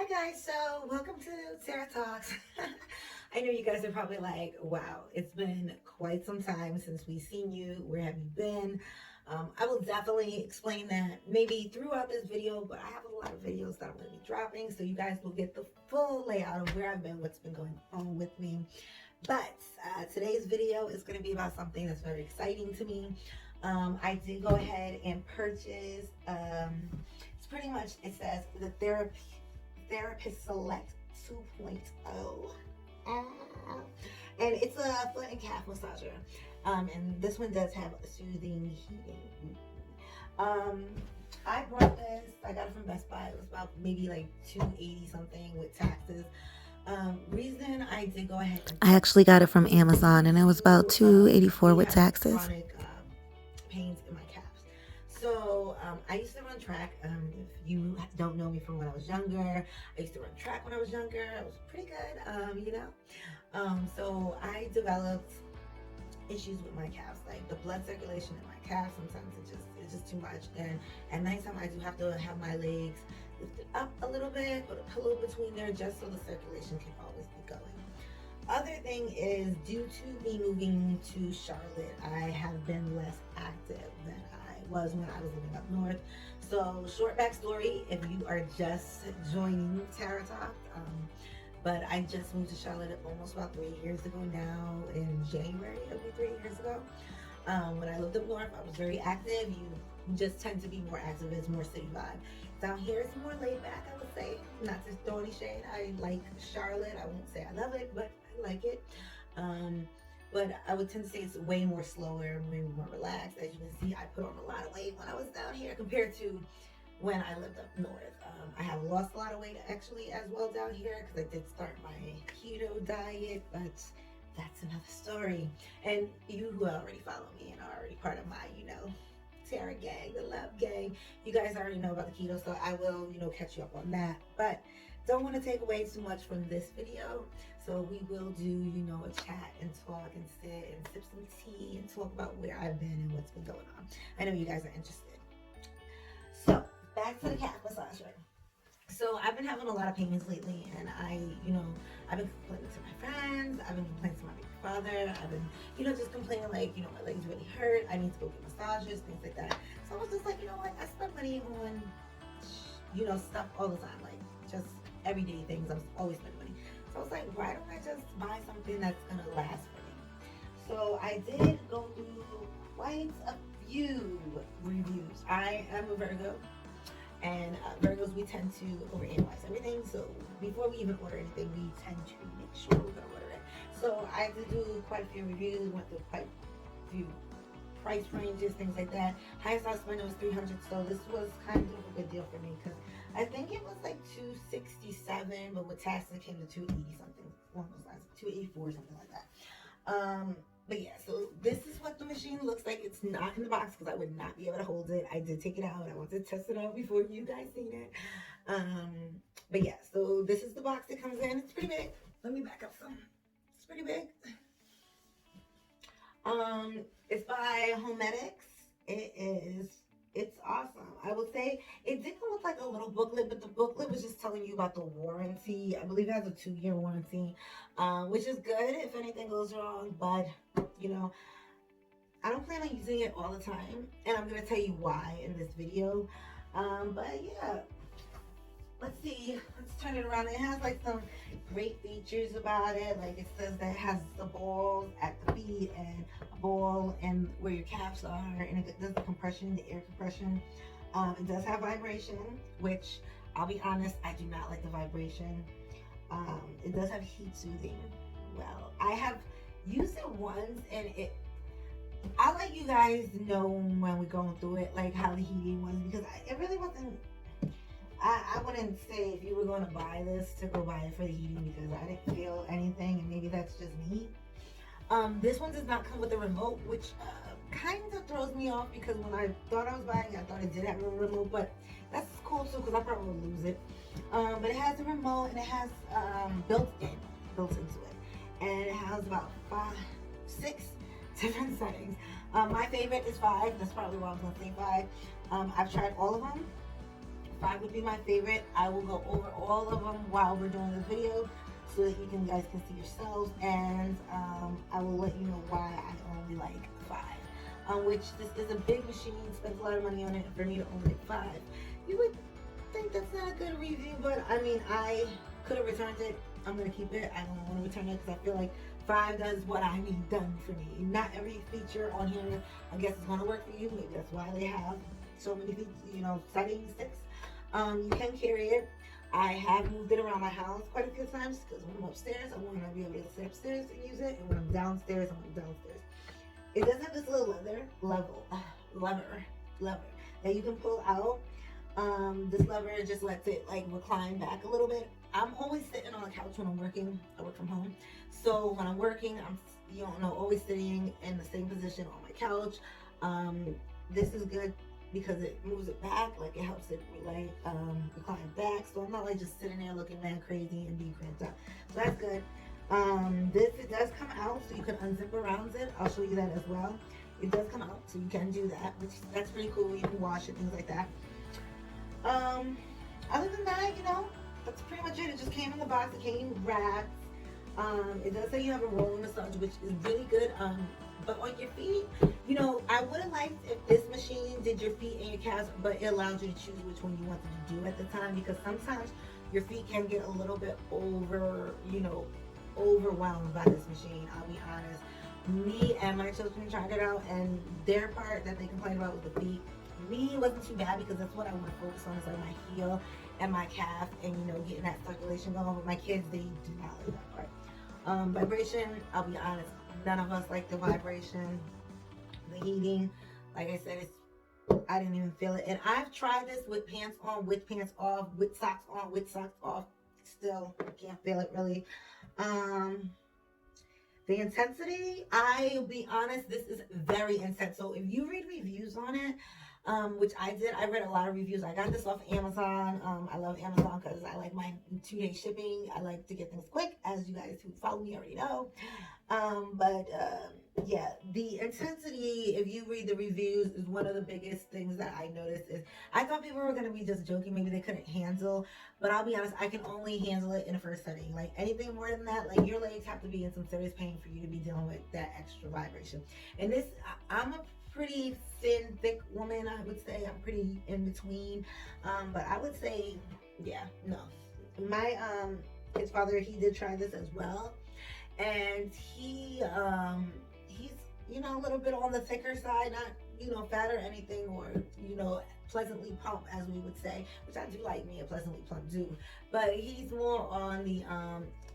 guys, so welcome to Sarah Talks. I know you guys are probably like, wow, it's been quite some time since we've seen you. Where have you been? I will definitely explain that maybe throughout this video, but I have a lot of videos that I'm going to be dropping, so you guys will get the full layout of where I've been, what's been going on with me. But today's video is going to be about something that's very exciting to me. I did go ahead and purchase, it's pretty much, it says the Therapist Select 2.0. Ah. And it's a foot and calf massager. And this one does have soothing heating. I brought this, I got it from Best Buy. It was about maybe like $280 something with taxes. Reason I did go ahead and I actually got it from Amazon and it was about $284 with taxes. Chronic pains in my calves. So I used to run track. If you don't know me from when I was younger, I used to run track when I was younger. I was pretty good, so I developed issues with my calves, like the blood circulation in my calves. Sometimes it's just too much, and at nighttime I do have to have my legs lifted up a little bit, put a pillow between there just so the circulation can always be going. Other thing is, due to me moving to Charlotte, I have been less active than I was when I was living up north. So short backstory, if you are just joining Tara Talk, but I just moved to Charlotte almost about 3 years ago now. In January, it'll be 3 years ago. When I lived up north, I was very active. You just tend to be more active. It's more city vibe. Down here, it's more laid back, I would say. Not to throw any shade. I like Charlotte. I won't say I love it, but I like it. But I would tend to say it's way more slower, way more relaxed. As you can see, I put on a lot of weight when I was down here compared to when I lived up north. I have lost a lot of weight actually as well down here because I did start my keto diet, but that's another story. And you who already follow me and are already part of my, Tara gang, the love gang, you guys already know about the keto, so I will, catch you up on that. But don't want to take away too much from this video, so we will do, a chat and talk and sit and sip some tea and talk about where I've been and what's been going on. I know you guys are interested. So back to the calf massager. So I've been having a lot of pains lately, and I've been complaining to my friends, I've been complaining to my baby father, I've been, just complaining like, my legs really hurt, I need to go get massages, things like that. So I was just like, what, I spend money on, stuff all the time, like just everyday things. I'm always spending money. So I was like, why don't I just buy something that's gonna last for me? So I did go through quite a few reviews. I am a Virgo. And Virgos, we tend to overanalyze everything. So before we even order anything, we tend to make sure we're gonna order it. So I did do quite a few reviews, went through quite a few price ranges, things like that. Highest I spent was $300, so this was kind of a good deal for me because I think it was like $267, but with taxes it came to $280 something, along those lines, $284, something like that. But yeah, so this is what the machine looks like. It's not in the box because I would not be able to hold it. I did take it out. I wanted to test it out before you guys seen it. But yeah, so this is the box it comes in. It's pretty big. Let me back up some. It's pretty big. It's by Homedic. It's awesome. I would say it did come with like a little booklet, but the booklet was just telling you about the warranty. I believe it has a 2-year warranty, which is good if anything goes wrong, but I don't plan on using it all the time, and I'm going to tell you why in this video. But yeah, let's see. Let's turn it around. It has like some great features about it. Like it says that it has the balls at the feet and a ball and where your calves are, and it does the compression, the air compression. It does have vibration, which I'll be honest, I do not like the vibration. It does have heat soothing. Well, I have used it once, and I'll let you guys know when we're going through it, like how the heating was, because it really wasn't. I wouldn't say if you were going to buy this to go buy it for the heating, because I didn't feel anything, and maybe that's just me. This one does not come with a remote, which kind of throws me off, because when I thought I was buying it, I thought it did have a remote, but that's cool too, because I probably will lose it. But it has a remote, and it has built into it, and it has about 6 different settings. My favorite is 5. That's probably why I was gonna say 5. I've tried all of them. 5 would be my favorite. I will go over all of them while we're doing this video so that you guys can see yourselves, and I will let you know why I only like 5. Which this is a big machine, spends a lot of money on it. For me to only like 5, you would think that's not a good review, but I mean, I could have returned it. I'm gonna keep it. I don't want to return it because I feel like 5 does what I need done for me. Not every feature on here, I guess, is gonna work for you. Maybe that's why they have so many features, settings, sticks. You can carry it. I have moved it around my house quite a few times because when I'm upstairs, I want to be able to sit upstairs and use it, and when I'm downstairs, downstairs. It does have this little lever that you can pull out. This lever just lets it like recline back a little bit. I'm always sitting on the couch when I'm working. I work from home, so when I'm working, I'm always sitting in the same position on my couch. This is good because it moves it back, like it helps it recline back. So I'm not like just sitting there looking mad crazy and being cramped up. So that's good. It does come out, so you can unzip around it. I'll show you that as well. It does come out, so you can do that, which that's pretty cool. You can wash it, things like that. Other than that, that's pretty much it. It just came in the box. It came wrapped. It does say you have a rolling massage, which is really good. But on your feet, I would have liked if this machine did your feet and your calves, but it allows you to choose which one you wanted to do at the time, because sometimes your feet can get a little bit overwhelmed by this machine. I'll be honest. Me and my children tried it out, and their part that they complained about was the feet. Me, it wasn't too bad because that's what I want to focus on, is like my heel and my calf, and getting that circulation going. With my kids, they do not like that part. Vibration, I'll be honest, none of us like the vibration, the heating. Like I said, I didn't even feel it. And I've tried this with pants on, with pants off, with socks on, with socks off. Still can't feel it really. The intensity, I'll be honest, this is very intense. So if you read reviews on it, which I did, I read a lot of reviews. I got this off Amazon. I love Amazon because I like my 2-day shipping. I like to get things quick, as you guys who follow me already know. Yeah, the intensity, if you read the reviews, is one of the biggest things that I noticed. Is I thought people were going to be just joking, maybe they couldn't handle, but I'll be honest, I can only handle it in a first setting. Like anything more than that, like your legs have to be in some serious pain for you to be dealing with that extra vibration. And this, I'm a pretty thin, thick woman, I would say. I'm pretty in between, but I would say, yeah, no. My his father, he did try this as well, and he's a little bit on the thicker side, not fat or anything, or pleasantly plump, as we would say, which I do like me a pleasantly plump dude, but he's more on the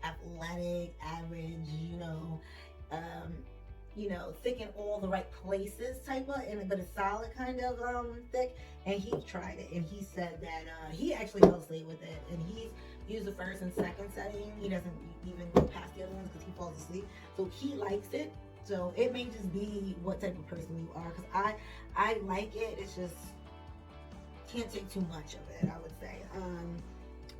athletic, average, thick in all the right places type of, but a solid kind of thick. And he tried it, and he said that he actually fell asleep with it, and he's used the first and second setting. He doesn't even go past the other ones because he falls asleep, so he likes it. So it may just be what type of person you are, because I like it. It's just can't take too much of it, I would say.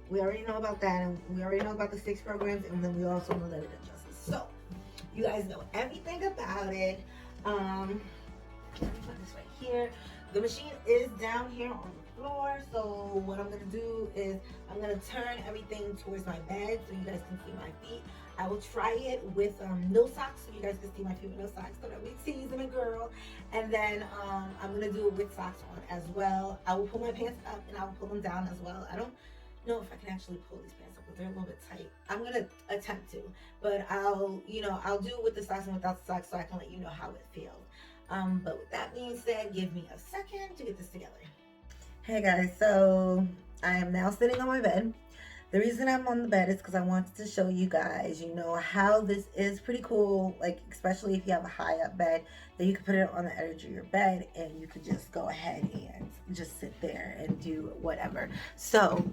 We already know about that, and we already know about the 6 programs, and then we also know that it adjusts. So you guys know everything about it. Let me put this right here. The machine is down here on the floor, so what I'm gonna do is I'm gonna turn everything towards my bed so you guys can see my feet. I will try it with no socks, so you guys can see my feet with no socks, so that we teasing a girl. And then I'm gonna do it with socks on as well. I will pull my pants up and I will pull them down as well. I don't know if I can actually pull these pants up because they're a little bit tight. I'm gonna attempt to, but I'll do it with the socks and without the socks so I can let you know how it feels. But with that being said, give me a second to get this together. Hey guys, so I am now sitting on my bed. The reason I'm on the bed is because I wanted to show you guys, how this is pretty cool, like especially if you have a high up bed, that you can put it on the edge of your bed and you could just go ahead and just sit there and do whatever. So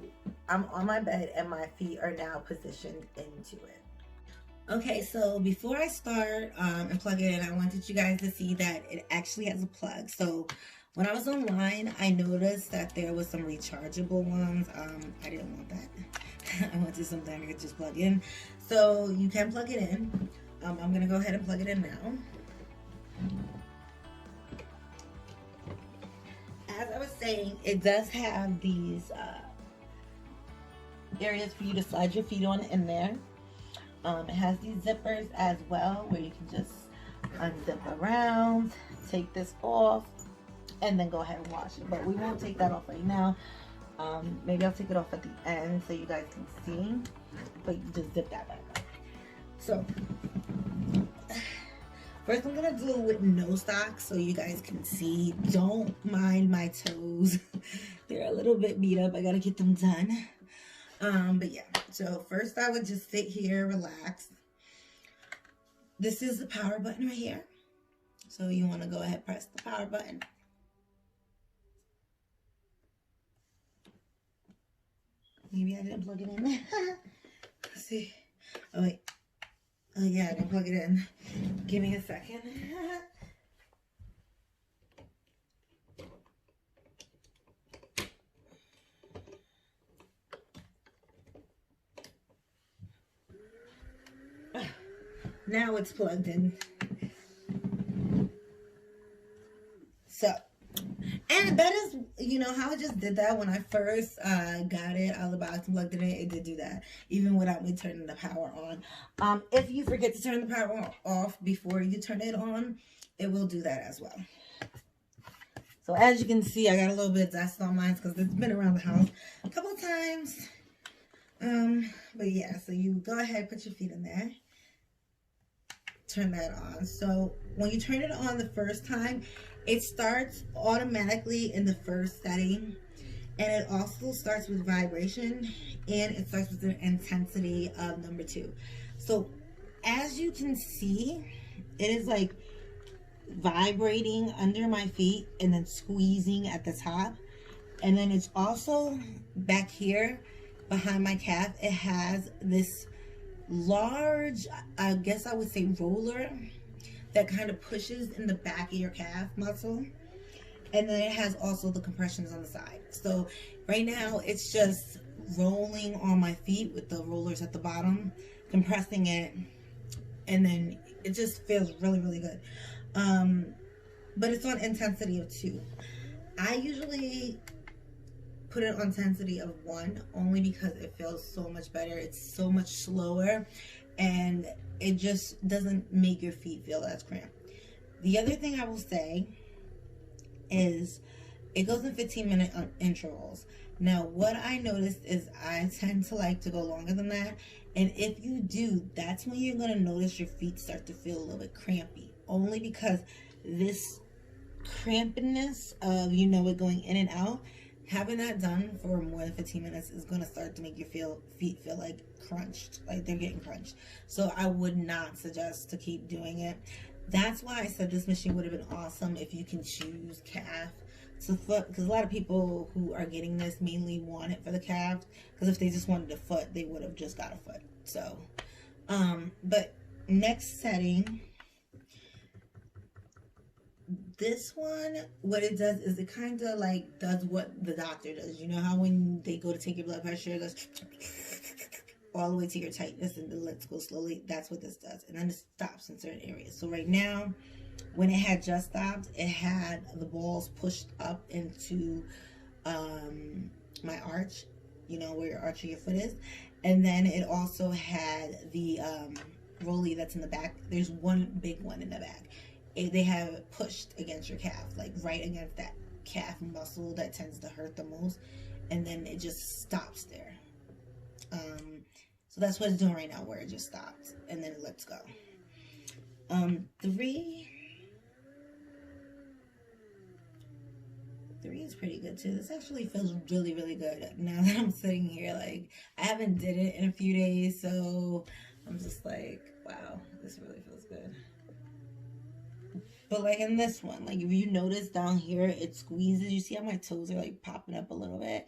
I'm on my bed and my feet are now positioned into it. Okay, so before I start and plug it in, I wanted you guys to see that it actually has a plug. So when I was online, I noticed that there was some rechargeable ones. I didn't want that. I wanted something I could just plug in. So you can plug it in. I'm gonna go ahead and plug it in now. As I was saying, it does have these areas for you to slide your feet on in there. It has these zippers as well where you can just unzip around, take this off, and then go ahead and wash it. But we won't take that off right now. Maybe I'll take it off at the end so you guys can see. But you just zip that back up. So first I'm gonna do it with no socks so you guys can see. Don't mind my toes. They're a little bit beat up. I gotta get them done. But yeah, so first I would just sit here, relax. This is the power button right here. So you want to go ahead, press the power button. Maybe I didn't plug it in. Let's see. Oh wait. Oh yeah, I didn't plug it in. Give me a second. Now it's plugged in. So, and that is, you know, how I just did that when I first got it out of the box and plugged it in. It did do that, even without me turning the power on. If you forget to turn the power off before you turn it on, it will do that as well. So as you can see, I got a little bit of dust on mine because it's been around the house a couple of times. But yeah, so you go ahead, put your feet in there. Turn that on. So when you turn it on the first time, it starts automatically in the first setting, and it also starts with vibration, and it starts with the intensity of number 2. So as you can see, it is like vibrating under my feet and then squeezing at the top, and then it's also back here behind my calf. It has this large, I guess I would say, roller that kind of pushes in the back of your calf muscle, and then it has also the compressions on the side. So right now it's just rolling on my feet with the rollers at the bottom, compressing it, and then it just feels really, really good. But it's on intensity of 2. I usually put it on intensity of 1 only because it feels so much better. It's so much slower, and it just doesn't make your feet feel as cramped. The other thing I will say is it goes in 15-minute intervals. Now, what I noticed is I tend to like to go longer than that, and if you do, that's when you're going to notice your feet start to feel a little bit crampy, only because this crampiness of, you know, it going in and out, having that done for more than 15 minutes is going to start to make your feet feel like crunched, like they're getting crunched. So I would not suggest to keep doing it. That's why I said this machine would have been awesome if you can choose calf to foot, because a lot of people who are getting this mainly want it for the calf, because if they just wanted a foot, they would have just got a foot. So, but next setting, this one, what it does is it kind of like does what the doctor does. You know how when they go to take your blood pressure, it goes all the way to your tightness and then lets go slowly? That's what this does. And then it stops in certain areas. So right now, when it had just stopped, it had the balls pushed up into my arch, you know, where your arch of your foot is. And then it also had the rolly that's in the back. There's one big one in the back. They have it pushed against your calf, like right against that calf muscle that tends to hurt the most, and then it just stops there. So that's what it's doing right now, where it just stopped and then it lets go. 3 is pretty good too. This actually feels really, really good now that I'm sitting here. Like, I haven't did it in a few days, so I'm just like, wow, this really feels good. But like in this one, like if you notice down here, it squeezes. You see how my toes are like popping up a little bit?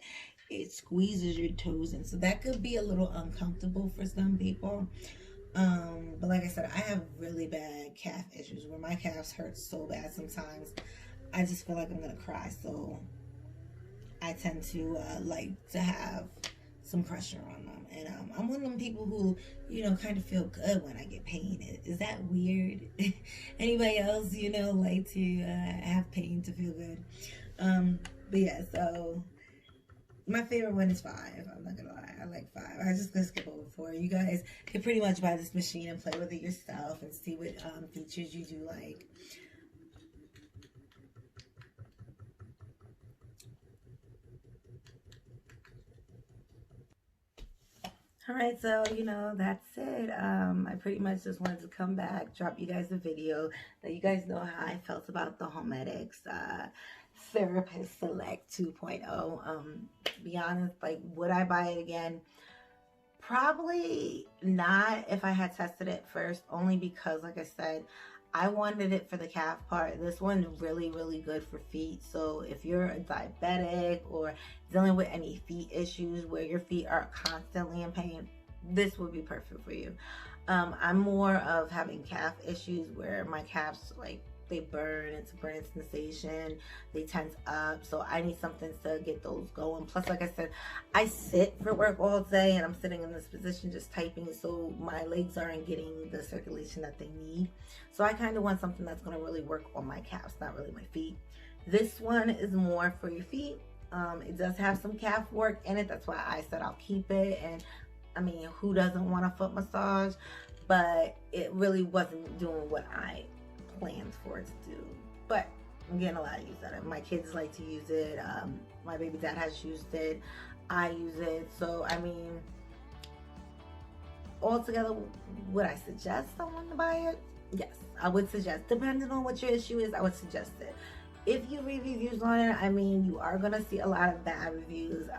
It squeezes your toes in. So that could be a little uncomfortable for some people. But like I said, I have really bad calf issues where my calves hurt so bad sometimes. I just feel like I'm going to cry. So I tend to like to have some pressure on them. And I'm one of them people who, you know, kind of feel good when I get pain. Is that weird? Anybody else, you know, like to have pain to feel good? But yeah, so my favorite one is 5. I'm not gonna lie, I like 5. I just gonna skip over 4. You guys can pretty much buy this machine and play with it yourself and see what features you do like. All right, so that's it. I pretty much just wanted to come back, drop you guys a video, let you guys know how I felt about the Homedics Therapist Select 2.0. Be honest, like, would I buy it again? Probably not if I had tested it first, only because, like I said, I wanted it for the calf part. This one's really, really good for feet. So if you're a diabetic or dealing with any feet issues where your feet are constantly in pain, this would be perfect for you. I'm more of having calf issues where my calves, like, they burn. It's a burning sensation. They tense up. So I need something to get those going. Plus, like I said, I sit for work all day and I'm sitting in this position just typing. So my legs aren't getting the circulation that they need. So I kind of want something that's going to really work on my calves, not really my feet. This one is more for your feet. It does have some calf work in it. That's why I said I'll keep it. And I mean, who doesn't want a foot massage? But it really wasn't doing what I plans for it to do. But I'm getting a lot of use out of it. My kids like to use it. My baby dad has used it. I use it. So I mean, altogether, would I suggest someone to buy it? Yes, I would suggest. Depending on what your issue is, I would suggest it. If you read reviews on it, I mean, you are gonna see a lot of bad reviews.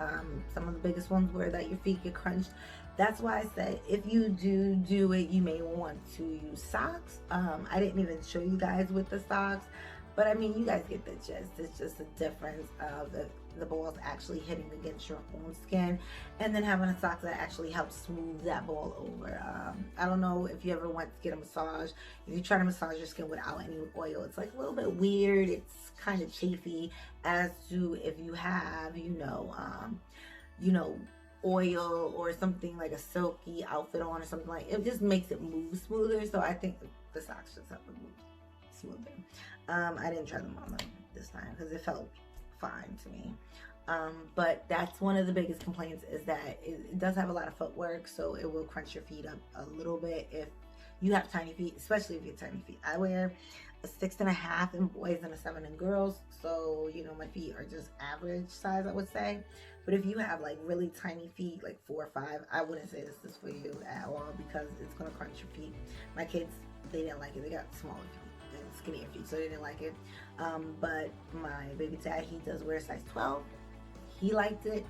Some of the biggest ones were that your feet get crunched. That's why I said if you do it, you may want to use socks. I didn't even show you guys with the socks, but I mean, you guys get the gist. It's just a difference of the balls actually hitting against your own skin, and then having a sock that actually helps smooth that ball over. I don't know if you ever went to get a massage. If you try to massage your skin without any oil, it's like a little bit weird. It's kind of chafy, as to if you have, oil or something like a silky outfit on or something like it just makes it move smoother. So I think the socks just help it move smoother. I didn't try them on this time because it felt fine to me. But that's one of the biggest complaints, is that it does have a lot of footwork, so it will crunch your feet up a little bit if you have tiny feet, especially if you have tiny feet. I wear a 6.5 in boys and a 7 in girls, so my feet are just average size, I would say. But if you have like really tiny feet, like 4 or 5, I wouldn't say this is for you at all, because it's gonna crunch your feet. My kids, they didn't like it. They got smaller feet and skinnier feet, so they didn't like it. But my baby dad, he does wear size 12. He liked it.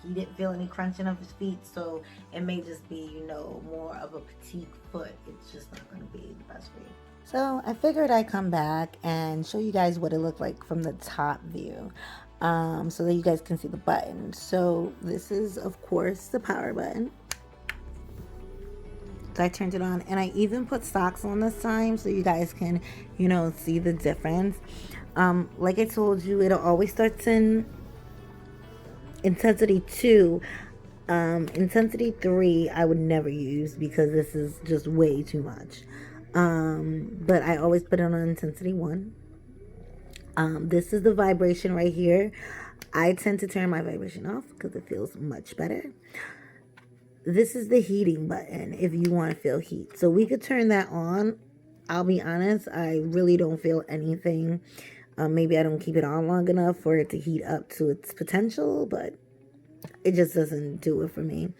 He didn't feel any crunching of his feet, so it may just be, more of a petite foot. It's just not going to be the best for you. So I figured I'd come back and show you guys what it looked like from the top view, so that you guys can see the button. So this is, of course, the power button. So I turned it on, and I even put socks on this time so you guys can, see the difference. Like I told you, it always starts in intensity 2. Intensity 3 I would never use because this is just way too much. But I always put it on intensity 1. This is the vibration right here. I tend to turn my vibration off because it feels much better. This is the heating button if you want to feel heat. So we could turn that on. I'll be honest, I really don't feel anything. Maybe I don't keep it on long enough for it to heat up to its potential, but it just doesn't do it for me.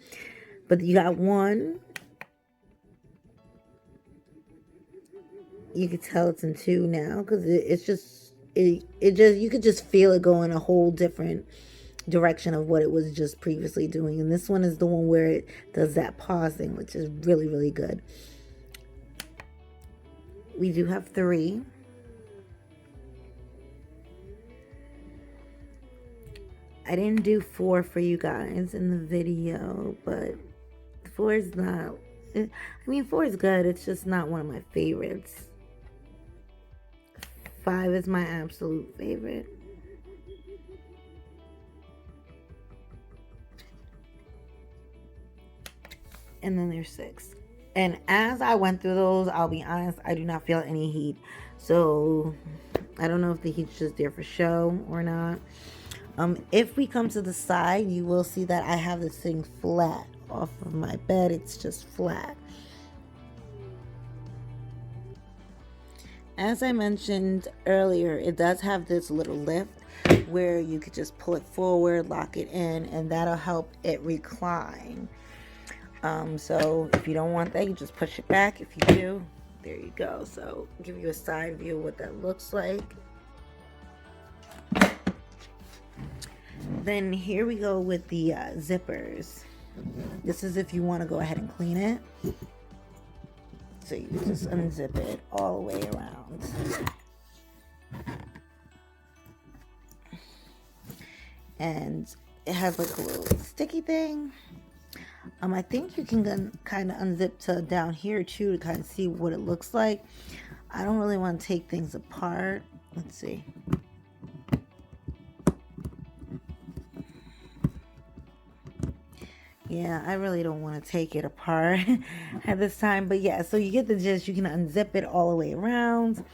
But you got 1. You could tell it's in 2 now because it's just you could just feel it go in a whole different direction of what it was just previously doing. And this one is the one where it does that pausing, which is really, really good. We do have 3. I didn't do 4 for you guys in the video, but 4 is not, 4 is good. It's just not one of my favorites. 5 is my absolute favorite. And then there's 6. And as I went through those, I'll be honest, I do not feel any heat. So I don't know if the heat's just there for show or not. If we come to the side, you will see that I have this thing flat off of my bed. It's just flat. As I mentioned earlier, it does have this little lift where you could just pull it forward, lock it in, and that'll help it recline. So if you don't want that, you just push it back. If you do, there you go. So I'll give you a side view of what that looks like. Then here we go with the zippers. This is if you want to go ahead and clean it. So you just unzip it all the way around. And it has like a little sticky thing. I think you can kind of unzip to down here too to kind of see what it looks like. I don't really want to take things apart. Let's see. Yeah, I really don't want to take it apart at this time. But yeah, so you get the gist. You can unzip it all the way around.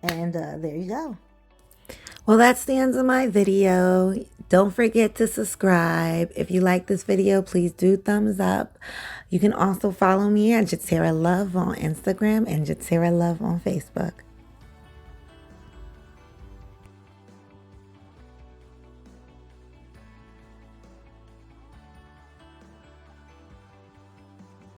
And there you go. Well, that's the end of my video. Don't forget to subscribe. If you like this video, please do thumbs up. You can also follow me at Jatera Love on Instagram and Jatera Love on Facebook.